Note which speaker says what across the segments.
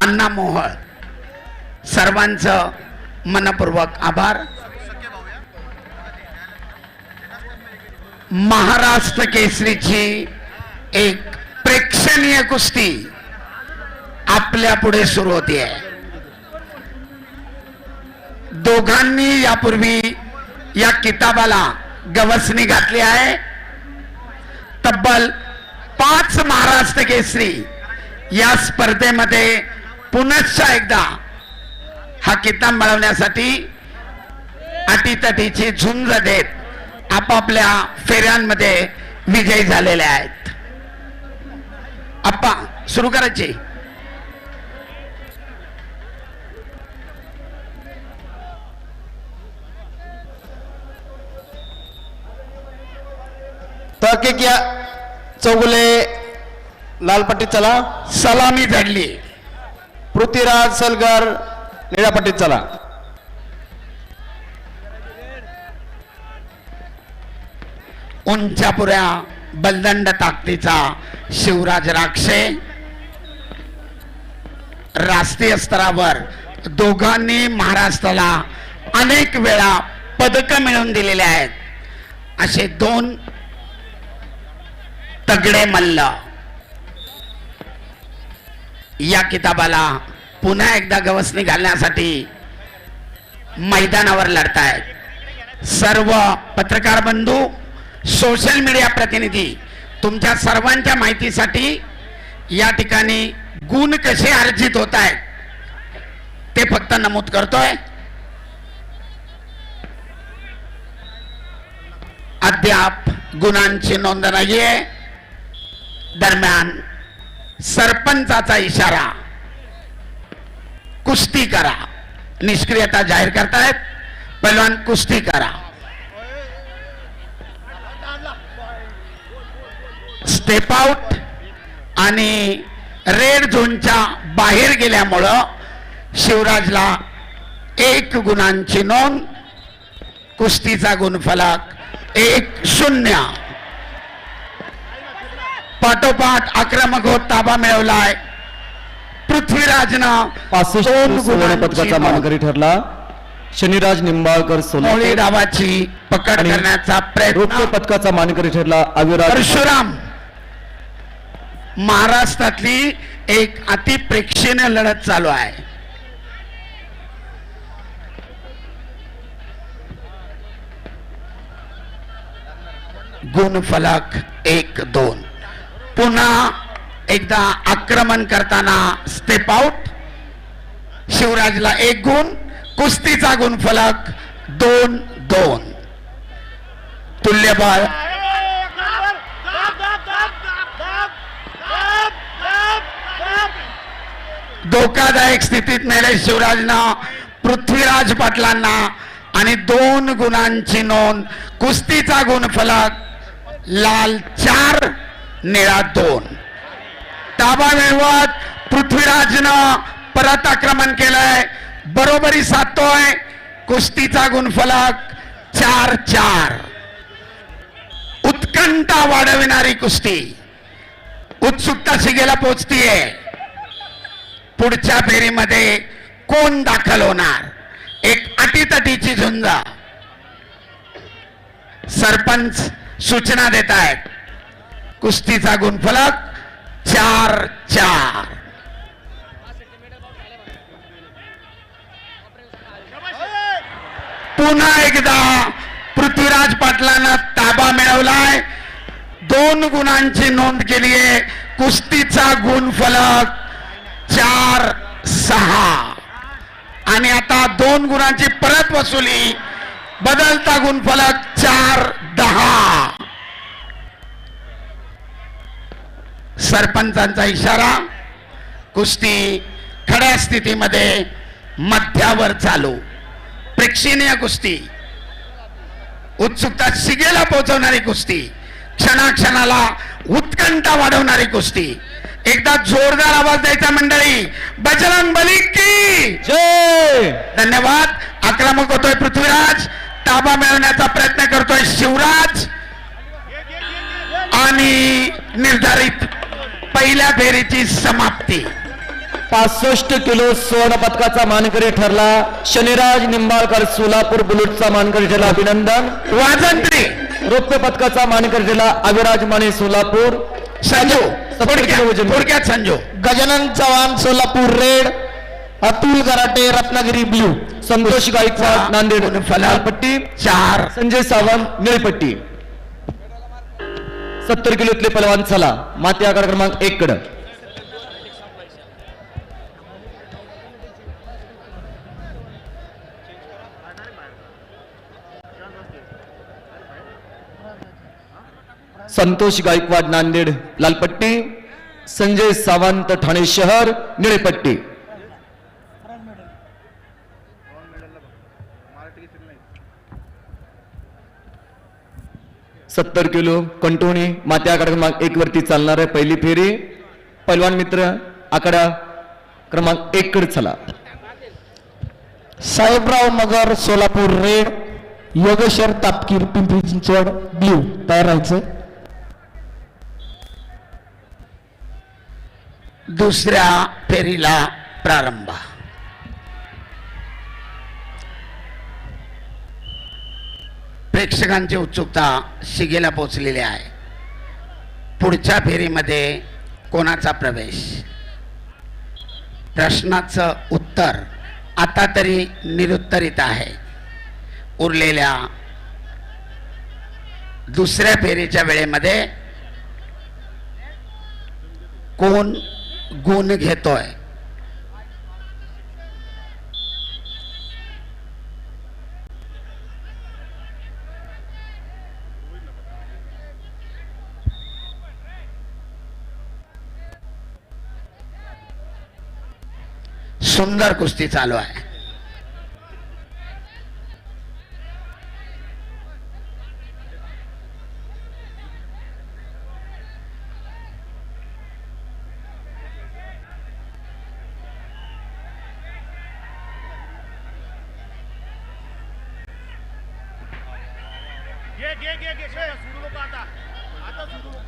Speaker 1: अण्णा मोहळ सर्वांचं मनपूर्वक आभार। महाराष्ट्र केसरीची एक प्रेक्षणीय कुस्ती आपल्या पुढे सुरू होती आहे। दोघांनी यापूर्वी या किताबाला गवसणी घातली आहे। तब्बल 5 महाराष्ट्र केसरी या स्पर्धेमध्ये पुनश्च एकदा हा किताब मिळवण्यासाठी अटीतटीची झुंज देत आपापल्या फेऱ्यांमध्ये विजयी झालेले आहेत। आप्पा सुरू करायची।
Speaker 2: तहकीक चौगुले लालपट्टीत चला।
Speaker 1: सलामी झडली।
Speaker 2: पृथ्वीराज सलगर निळ्या पट्टीत चला।
Speaker 1: उंचापुऱ्या बलदंड ताकदीचा शिवराज राक्षे राष्ट्रीय स्तरावर दोघांनी महाराष्ट्राला अनेक वेळा पदक मिळवून दिलेले आहेत। असे 2 तगडे मल्ल या किताबाला पुन्हा एकदा गवसणी घालण्यासाठी मैदानावर लढतायत। सर्व पत्रकार बंधू, सोशल मीडिया प्रतिनिधी, तुमच्या सर्वांच्या माहितीसाठी या ठिकाणी गुण कसे अर्जित होत आहेत ते फक्त नमूद करतोय। अद्याप गुणांची नोंद नाहीये। दरम्यान सरपंचाचा इशारा, कुस्ती करा, निष्क्रियता जाहीर करतायत। पहिलवान कुस्ती करा। स्टेप आउट आणि रेड झोनच्या बाहेर गेल्यामुळं शिवराजला 1 गुणांची नोंद। कुस्तीचा गुणफलक 1-0। पाठोपाठ आक्रमक होत ताबा मिळवलाय पृथ्वीराजनं।
Speaker 2: 65 सुवर्ण पदकाचा मानकरी ठरला शनिराज निंबाळकर
Speaker 1: सोलापूर डावाची पकड करण्याचा प्रयत्न।
Speaker 2: रौप्य पदकाचा मानकरी ठरला अविराज
Speaker 1: परशुराम। महाराष्ट्रातली एक अति प्रेक्षणीय लढत चालू आहे। गुणफलक 1-2। पुन्हा एकदा आक्रमण करताना स्टेप आउट। शिवराजला 1 गुण। कुस्तीचा गुणफलक 2-2। तुल्यबळ। धोकादायक स्थितीत नेले शिवराजनं पृथ्वीराज पाटलांना आणि 2 गुणांची नोंद। कुस्तीचा गुणफलक लाल 4 निळा 2। ताबा मिळवत पृथ्वीराजनं परत आक्रमण केलंय, बरोबरी साधतोय। कुस्तीचा गुणफलक 4-4। उत्कंठा वाढविणारी कुस्ती, उत्सुकता शिगेला पोहोचतीये। पुढच्या फेरीमध्ये कोण दाखल होणार, एक अटीतटीची झुंज। सरपंच सूचना देत आहेत। कुस्तीचा गुणफलक 4-4। पुन्हा एकदा पृथ्वीराज पाटलांना ताबा मिळवलाय, 2 गुणांची नोंद केली आहे। कुस्तीचा गुणफलक 4-6 आणि आता 2 गुणांची परत वसुली, बदलता गुणफलक 4-10। सरपंचांचा इशारा। कुस्ती खड्या स्थितीमध्ये मध्यावर चालू। प्रेक्षणीय कुस्ती, उत्सुकता शिगेला पोहोचवणारी कुस्ती, क्षणाक्षणाला उत्कंठा वाढवणारी कुस्ती। एकदा जोरदार आवाज द्यायचा मंडळी। बजरंग बली की
Speaker 2: जय।
Speaker 1: धन्यवाद। आक्रमक होतोय पृथ्वीराज, ताबा मिळवण्याचा प्रयत्न करतोय शिवराज आणि निर्धारित पहिल्या फेरीची समाप्ती।
Speaker 2: 65 किलो सुवर्ण पदकाचा मानकरी ठरला शनिराज निंबाळकर सोलापूर बुलेटचा मानकरी ठरला अभिनंदन.
Speaker 1: वाजंत्री
Speaker 2: रौप्य पदकाचा मानकरी ठरला अविराज माने सोलापूर.
Speaker 1: संजू
Speaker 2: 70 किलो वजन.
Speaker 1: थोडक्यात संजू.
Speaker 3: Gajanan Chavan Solapur red, Atul Garate Ratnagiri blue.
Speaker 2: संतोष गायकवाड नांदेड
Speaker 1: गुणफलक
Speaker 2: लालपट्टी.
Speaker 1: 4.
Speaker 2: संजय सावंत निळपट्टी. 70 किलोतले पलवान चला माती आकार क्रमांक 1 कडे. संतोष गायकवाड नांदेड लालपट्टी. संजय सावंत ठाणे शहर निळेपट्टी. सत्तर किलो कंटोणी माती आकडा क्रमांक 1 वरती चालणार आहे पहिली फेरी. पैलवान मित्र आकडा क्रमांक 1 कडे चला.
Speaker 3: साहेबराव नगर सोलापूर रेड, योगेश्वर तापकीर पिंपरी चिंचवड ब्ल्यू. तयार राहायचं.
Speaker 1: दुसऱ्या फेरीला प्रारंभ. प्रेक्षकांची उत्सुकता शिगेला पोचलेली आहे. पुढच्या फेरीमध्ये कोणाचा प्रवेश? प्रश्नाचं उत्तर आता तरी निरुत्तरित आहे. उरलेल्या दुसऱ्या फेरीच्या वेळेमध्ये कोण गुण घेतोय? सुंदर कुस्ती चालू आहे.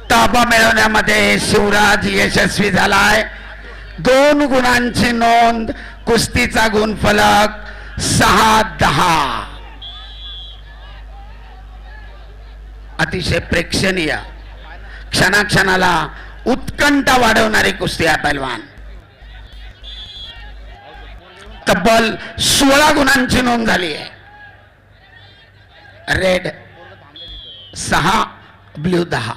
Speaker 1: ताबा मिळवण्यामध्ये शिवराज यशस्वी झालाय. 2 गुणांची नोंद. कुस्तीचा गुणफलक 6-10. अतिशय प्रेक्षणीय, क्षणाक्षणाला उत्कंठा वाढवणारी कुस्ती आहे पैलवान. तब्बल 16 गुणांची नोंद झाली आहे. Red 6 blue 10.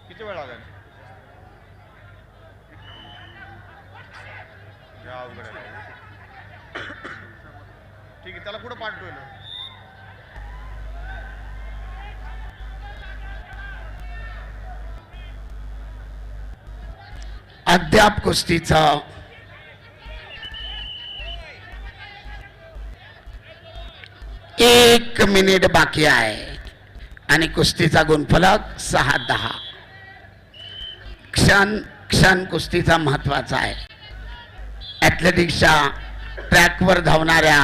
Speaker 4: किती वेळ लागेल? ठीक आहे, त्याला कुठं पाठवलं?
Speaker 1: अद्याप कुस्तीचा 1 मिनिट बाकी आहे आणि कुस्तीचा गुणफलक 6-10. क्षण क्षण कुस्तीचा महत्वाचा आहे. ॲथलेटिक्सच्या ट्रॅकवर धावणाऱ्या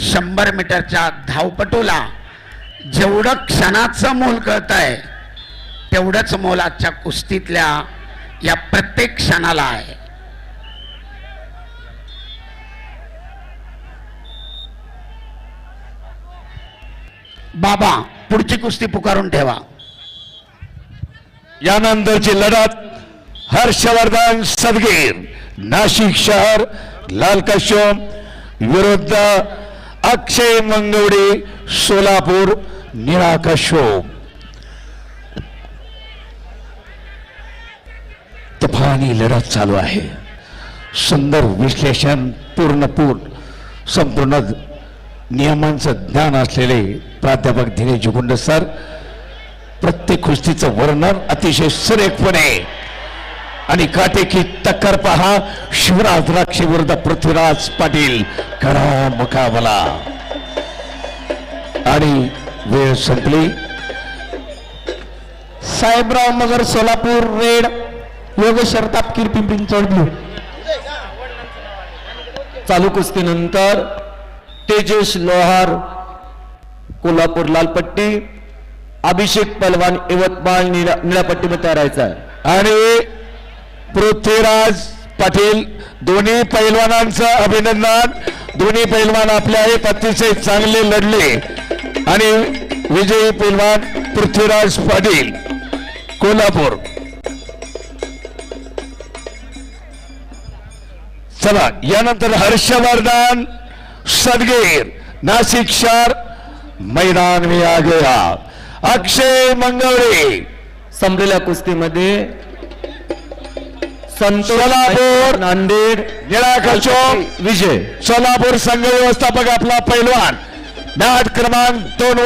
Speaker 1: 100 मीटरच्या धावपटूला जेवढं क्षणाचं मोल कळतंय तेवढंच मोल आजच्या कुस्तीतल्या या प्रत्येक क्षणाला आहे. बाबा पुढची कुस्ती पुकारून ठेवा.
Speaker 5: यानंतरची लढत हर्षवर्धन सदगीर नाशिक शहर लाल कशोम विरुद्ध अक्षय मंगवडे सोलापूर निळा कशोम. तुफानी लढत चालू आहे. सुंदर विश्लेषण संपूर्ण नियमांचं ज्ञान असलेले प्राध्यापक धीरज जुगुंड सर प्रत्येक कुस्तीचं वर्णन अतिशय सुरेखपणे आणि काटेकी टक्कर पहा. शिवराज राक्षे विरुद्ध पृथ्वीराज पाटील करा मुकाबला. आणि वेळ संपली.
Speaker 3: साहेबराव नगर सोलापूर रेड, योगेश्वर तापकीर पिंपरी चिंचवड ब्ल्यू.
Speaker 2: चालू कुस्तीनंतर तेजस लोहार कोल्हापूर लालपट्टी, अभिषेक पलवान यवतमाळ निळापट्टीमध्ये तयार राहायचा आहे.
Speaker 5: आणि पृथ्वीराज पाटील दोन्ही पैलवानांचं अभिनंदन. दोन्ही पैलवान आपल्या अतिशय चांगले लढले आणि विजयी पैलवान पृथ्वीराज पाटील कोल्हापूर. चला यानंतर हर्षवर्धन सदगीर नाशिक शहर मैदान में आ गया. अक्षय मंगळे
Speaker 2: संपलेल्या कुस्तीमध्ये संतोष
Speaker 5: सोलापूर
Speaker 2: नांदेड
Speaker 5: निळा कचो
Speaker 2: विजय.
Speaker 5: सोलापूर संघ व्यवस्थापक आपला पैलवान मॅट क्रमांक 2